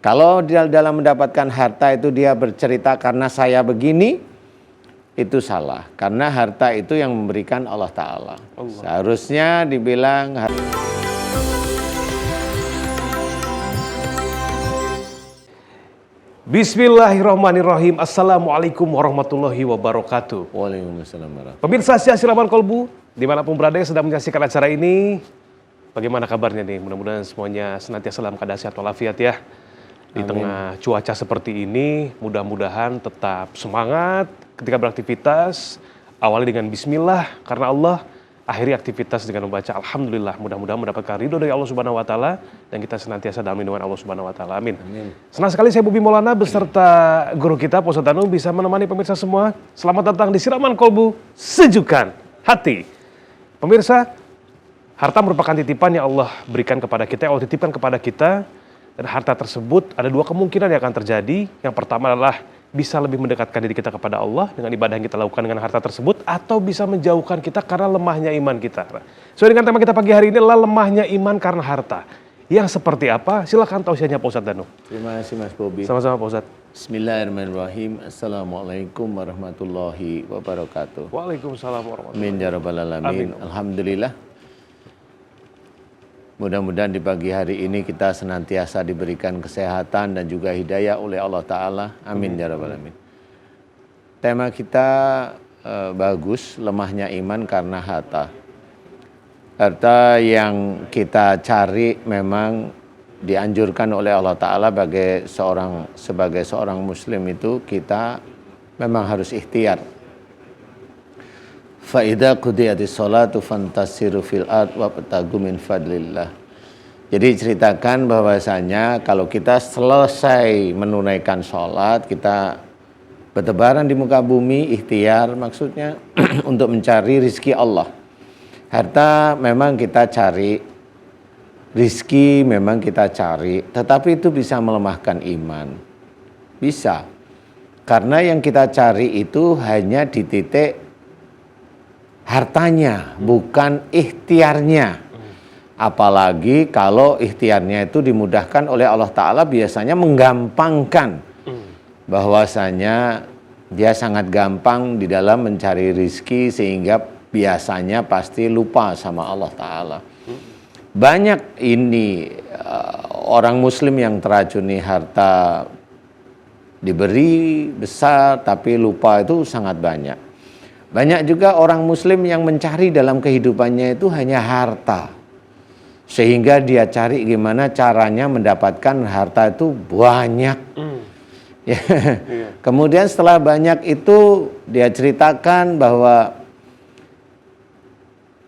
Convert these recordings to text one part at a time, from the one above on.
Kalau dalam mendapatkan harta itu dia bercerita karena saya begini, itu salah. Karena harta itu yang memberikan Allah Ta'ala. Seharusnya dibilang Bismillahirrahmanirrahim. Assalamualaikum warahmatullahi wabarakatuh. Waalaikumsalam warahmatullahi. Pemirsa Siaran Kolbu, dimanapun berada yang sedang menyaksikan acara ini, bagaimana kabarnya nih? Mudah-mudahan semuanya senantiasa dalam keadaan sehat walafiat ya. Di tengah cuaca seperti ini, mudah-mudahan tetap semangat ketika beraktivitas. Awali dengan bismillah karena Allah, akhiri aktivitas dengan membaca alhamdulillah. Mudah-mudahan mendapatkan ridho dari Allah Subhanahu wa taala dan kita senantiasa dalam lindungan Allah Subhanahu wa taala. Amin. Senang sekali saya Bobi Maulana beserta guru kita Pak Ustadz Danu bisa menemani pemirsa semua. Selamat datang di Siraman Kolbu, sejukkan hati. Pemirsa, harta merupakan titipan yang Allah berikan kepada kita, yang Allah titipkan kepada kita. Dan harta tersebut ada dua kemungkinan yang akan terjadi. Yang pertama adalah bisa lebih mendekatkan diri kita kepada Allah dengan ibadah yang kita lakukan dengan harta tersebut, atau bisa menjauhkan kita karena lemahnya iman kita. Sesuai dengan tema kita pagi hari ini adalah lemahnya iman karena harta. Yang seperti apa? Silakan tausiahnya Pak Ustadz Danu. Terima kasih Mas Bobi. Sama-sama Pak Ustadz. Bismillahirrahmanirrahim. Assalamualaikum warahmatullahi wabarakatuh. Waalaikumsalam warahmatullahi Amin ya rabbal alamin. Alhamdulillah. Mudah-mudahan di pagi hari ini kita senantiasa diberikan kesehatan dan juga hidayah oleh Allah Ta'ala. Amin ya rabbal alamin. Tema kita bagus, lemahnya iman karena harta. Harta yang kita cari memang dianjurkan oleh Allah Ta'ala sebagai seorang muslim itu kita memang harus ikhtiar. Fa'idha qudiyatis sholatu fantasiru fil ard wabtagu min fadlillah. Jadi ceritakan bahwasanya kalau kita selesai menunaikan sholat, kita bertebaran di muka bumi, ikhtiar maksudnya untuk mencari rizki Allah. Harta memang kita cari, rizki memang kita cari, tetapi itu bisa melemahkan iman. Bisa. Karena yang kita cari itu hanya di titik hartanya, bukan ikhtiarnya. Apalagi kalau ikhtiarnya itu dimudahkan oleh Allah Ta'ala, biasanya menggampangkan. Bahwasanya dia sangat gampang di dalam mencari rizki, sehingga biasanya pasti lupa sama Allah Ta'ala. Banyak ini orang muslim yang teracuni harta, diberi besar tapi lupa, itu sangat banyak. Banyak juga orang muslim yang mencari dalam kehidupannya itu hanya harta. Sehingga dia cari gimana caranya mendapatkan harta itu banyak. Ya. Kemudian setelah banyak itu dia ceritakan bahwa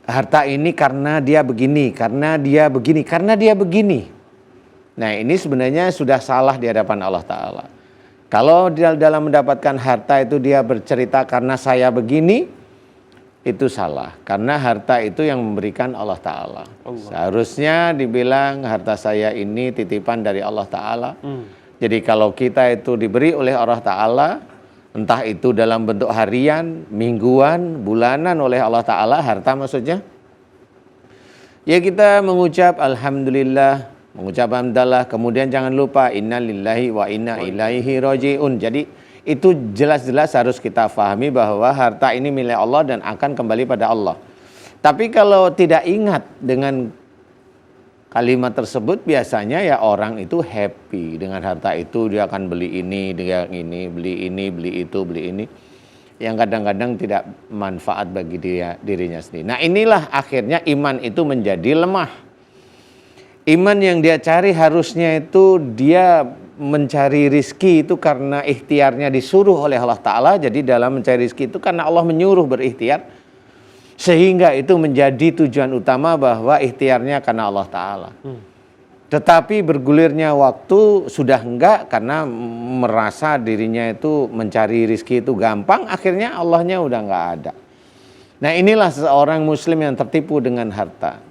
harta ini karena dia begini, karena dia begini, karena dia begini. Nah ini sebenarnya sudah salah di hadapan Allah Ta'ala. Kalau dalam mendapatkan harta itu dia bercerita karena saya begini, itu salah. Karena harta itu yang memberikan Allah Ta'ala. Seharusnya dibilang harta saya ini titipan dari Allah Ta'ala. Jadi kalau kita itu diberi oleh Allah Ta'ala, entah itu dalam bentuk harian, mingguan, bulanan oleh Allah Ta'ala, harta maksudnya, ya kita mengucap Alhamdulillah, mengucap hamdalah, kemudian jangan lupa inna lillahi wa inna ilaihi raji'un. Jadi itu jelas-jelas harus kita pahami bahwa harta ini milik Allah dan akan kembali pada Allah. Tapi kalau tidak ingat dengan kalimat tersebut, biasanya ya orang itu happy dengan harta itu, dia akan beli ini, dia ini, beli ini, beli itu, beli ini, yang kadang-kadang tidak manfaat bagi dirinya sendiri. Nah inilah akhirnya iman itu menjadi lemah. Iman yang dia cari harusnya itu dia mencari rizki itu karena ikhtiarnya disuruh oleh Allah Ta'ala. Jadi dalam mencari rizki itu karena Allah menyuruh berikhtiar, sehingga itu menjadi tujuan utama bahwa ikhtiarnya karena Allah Ta'ala. Tetapi bergulirnya waktu sudah enggak, karena merasa dirinya itu mencari rizki itu gampang, akhirnya Allahnya udah enggak ada. Nah inilah seorang muslim yang tertipu dengan harta,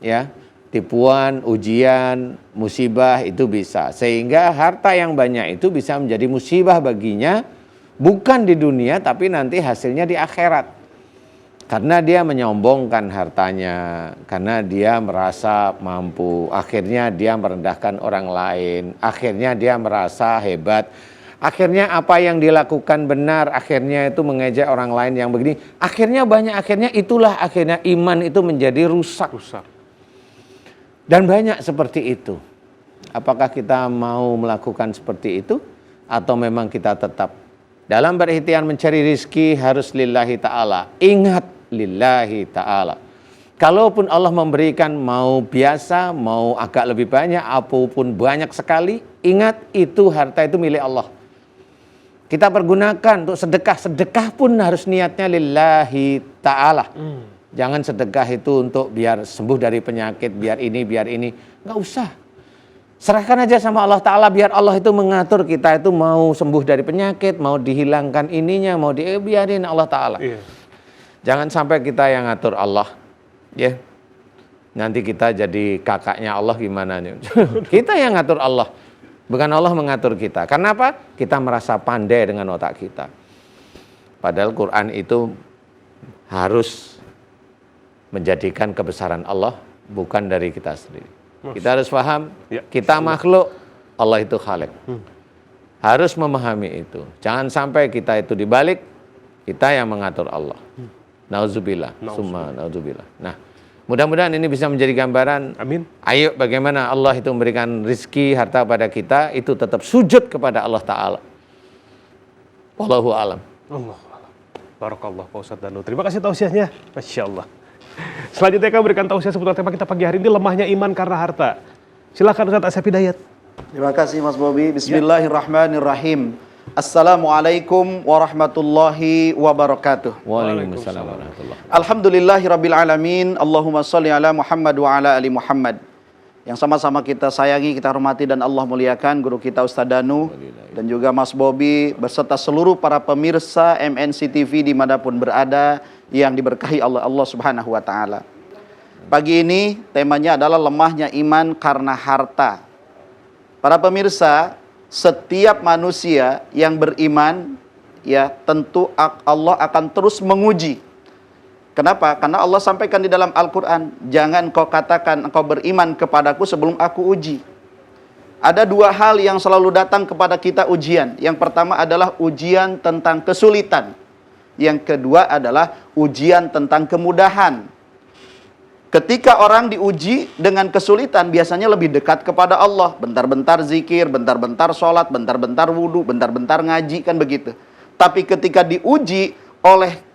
ya. Tipuan, ujian, musibah itu bisa. Sehingga harta yang banyak itu bisa menjadi musibah baginya, bukan di dunia tapi nanti hasilnya di akhirat. Karena dia menyombongkan hartanya, karena dia merasa mampu, akhirnya dia merendahkan orang lain, akhirnya dia merasa hebat, akhirnya apa yang dilakukan benar, akhirnya itu mengejek orang lain yang begini, akhirnya itulah akhirnya iman itu menjadi rusak. Dan banyak seperti itu. Apakah kita mau melakukan seperti itu, atau memang kita tetap dalam berikhtiar mencari rizki harus lillahi ta'ala. Ingat, lillahi ta'ala. Kalaupun Allah memberikan mau biasa, mau agak lebih banyak, apapun banyak sekali, ingat itu harta itu milik Allah. Kita pergunakan untuk sedekah, sedekah pun harus niatnya lillahi ta'ala. Jangan sedekah itu untuk biar sembuh dari penyakit, biar ini, nggak usah. Serahkan aja sama Allah Ta'ala, biar Allah itu mengatur kita itu mau sembuh dari penyakit, mau dihilangkan ininya, mau biarin Allah Ta'ala. Jangan sampai kita yang ngatur Allah, ya. Nanti kita jadi kakaknya Allah gimana nih? Kita yang ngatur Allah, bukan Allah mengatur kita. Karena apa? Kita merasa pandai dengan otak kita. Padahal Quran itu harus menjadikan kebesaran Allah, bukan dari kita sendiri. Kita harus paham, kita makhluk, Allah itu khalik. Harus memahami itu. Jangan sampai kita itu dibalik, kita yang mengatur Allah. Nauzubillah, summa nauzubillah. Nah, mudah-mudahan ini bisa menjadi gambaran. Amin. Ayo bagaimana Allah itu memberikan rizki, harta pada kita, itu tetap sujud kepada Allah Ta'ala. Wallahu alam. Allah alam. Barakallah Pak Ustadz Danu. Terima kasih tausiahnya. Masya Allah. Selanjutnya kami berikan tausiah seputar tema kita pagi hari ini, lemahnya iman karena harta. Silakan Ustadz Asep Hidayat. Terima kasih Mas Bobi. Bismillahirrahmanirrahim. Assalamualaikum warahmatullahi wabarakatuh. Waalaikumsalam warahmatullahi wabarakatuh. Alhamdulillahirabbil alamin. Allahumma shalli ala Muhammad wa ala ali Muhammad. Yang sama-sama kita sayangi, kita hormati dan Allah muliakan guru kita Ustadz Danu dan juga Mas Bobi beserta seluruh para pemirsa MNC TV dimanapun berada yang diberkahi Allah Subhanahu wa taala. Pagi ini temanya adalah lemahnya iman karena harta. Para pemirsa, setiap manusia yang beriman, ya tentu Allah akan terus menguji. Kenapa? Karena Allah sampaikan di dalam Al-Quran, jangan kau katakan engkau beriman kepadaku sebelum aku uji. Ada dua hal yang selalu datang kepada kita ujian. Yang pertama adalah ujian tentang kesulitan. Yang kedua adalah ujian tentang kemudahan. Ketika orang diuji dengan kesulitan, biasanya lebih dekat kepada Allah. Bentar-bentar zikir, bentar-bentar sholat, bentar-bentar wudhu, bentar-bentar ngaji, kan begitu. Tapi ketika diuji oleh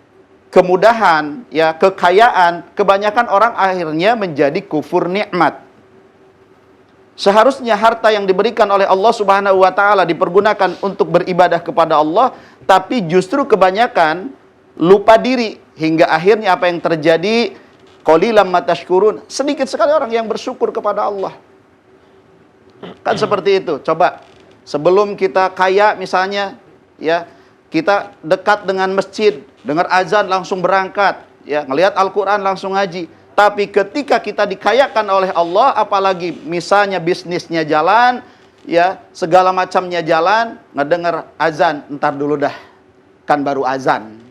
kemudahan, ya kekayaan, kebanyakan orang akhirnya menjadi kufur nikmat. Seharusnya harta yang diberikan oleh Allah Subhanahu wa taala dipergunakan untuk beribadah kepada Allah, tapi justru kebanyakan lupa diri hingga akhirnya apa yang terjadi? Qalilan ma tashkurun. Sedikit sekali orang yang bersyukur kepada Allah. Kan seperti itu. Coba sebelum kita kaya misalnya, ya, kita dekat dengan masjid, dengar azan langsung berangkat, ya, ngelihat Al-Qur'an langsung ngaji. Tapi ketika kita dikayakan oleh Allah, apalagi misalnya bisnisnya jalan, ya, segala macamnya jalan, ngedengar azan, entar dulu dah, kan baru azan.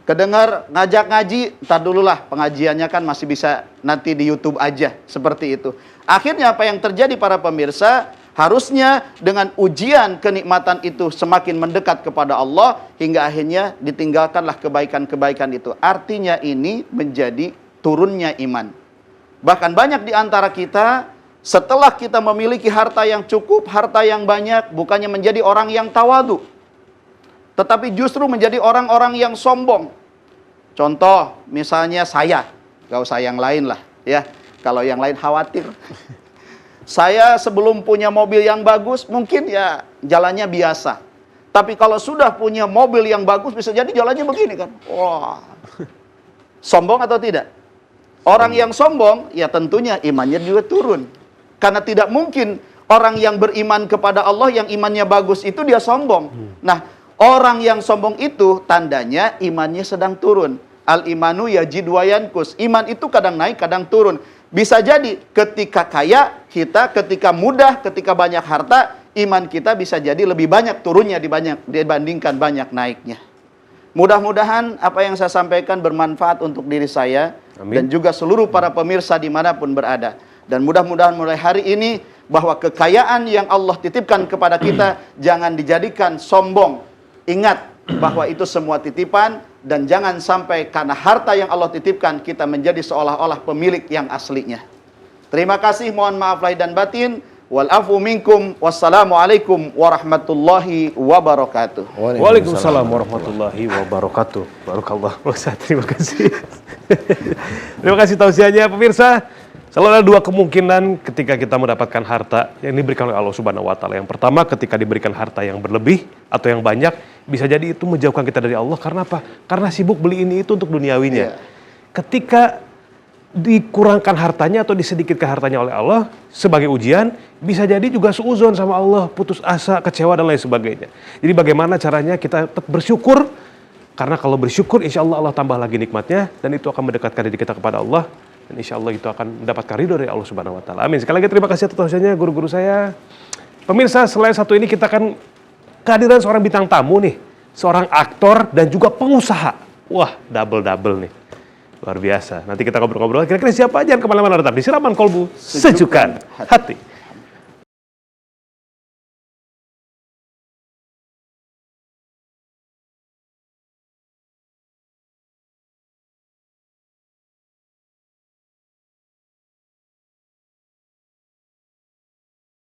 Kedengar ngajak ngaji, entar dululah, pengajiannya kan masih bisa nanti di YouTube aja, seperti itu. Akhirnya apa yang terjadi para pemirsa, harusnya dengan ujian kenikmatan itu semakin mendekat kepada Allah, hingga akhirnya ditinggalkanlah kebaikan-kebaikan itu. Artinya ini menjadi turunnya iman. Bahkan banyak di antara kita, setelah kita memiliki harta yang cukup, harta yang banyak, bukannya menjadi orang yang tawadu, tetapi justru menjadi orang-orang yang sombong. Contoh, misalnya saya, gak usah yang lain lah, ya. Kalau yang lain khawatir. Saya sebelum punya mobil yang bagus, mungkin ya jalannya biasa. Tapi kalau sudah punya mobil yang bagus, bisa jadi jalannya begini kan. Wah, sombong atau tidak? Orang yang sombong, ya tentunya imannya juga turun. Karena tidak mungkin orang yang beriman kepada Allah, yang imannya bagus itu dia sombong. Nah, orang yang sombong itu tandanya imannya sedang turun. Al-imanu yajid wa yankus. Iman itu kadang naik, kadang turun. Bisa jadi ketika kaya kita, ketika mudah, ketika banyak harta, iman kita bisa jadi lebih banyak turunnya dibandingkan banyak naiknya. Mudah-mudahan apa yang saya sampaikan bermanfaat untuk diri saya dan juga seluruh para pemirsa dimanapun berada. Dan mudah-mudahan mulai hari ini bahwa kekayaan yang Allah titipkan kepada kita jangan dijadikan sombong. Ingat bahwa itu semua titipan dan jangan sampai karena harta yang Allah titipkan kita menjadi seolah-olah pemilik yang aslinya. Terima kasih, mohon maaf lahir dan batin. Wal afu minkum. Wassalamualaikum warahmatullahi wabarakatuh. Waalaikumsalam warahmatullahi wabarakatuh. Barakallah. Ustaz, terima kasih. Terima kasih tausiahnya pemirsa. Selalu ada dua kemungkinan ketika kita mendapatkan harta yang diberikan oleh Allah Subhanahu wa taala. Yang pertama, ketika diberikan harta yang berlebih atau yang banyak, bisa jadi itu menjauhkan kita dari Allah. Karena apa? Karena sibuk beli ini itu untuk duniawinya. Ketika dikurangkan hartanya atau disedikitkan hartanya oleh Allah sebagai ujian, bisa jadi juga suuzon sama Allah, putus asa, kecewa dan lain sebagainya. Jadi bagaimana caranya kita tetap bersyukur, karena kalau bersyukur insya Allah Allah tambah lagi nikmatnya dan itu akan mendekatkan diri kita kepada Allah dan insya Allah itu akan mendapatkan ridho dari Allah Subhanahu wa taala. Amin. Sekali lagi terima kasih atas tausiahnya guru-guru saya. Pemirsa, selain satu ini kita akan kehadiran seorang bintang tamu nih, seorang aktor dan juga pengusaha. Wah, double nih. Luar biasa. Nanti kita ngobrol-ngobrol. Kira-kira siapa aja yang kemana-mana, tetap di Siraman Kolbu Sejukan Hati.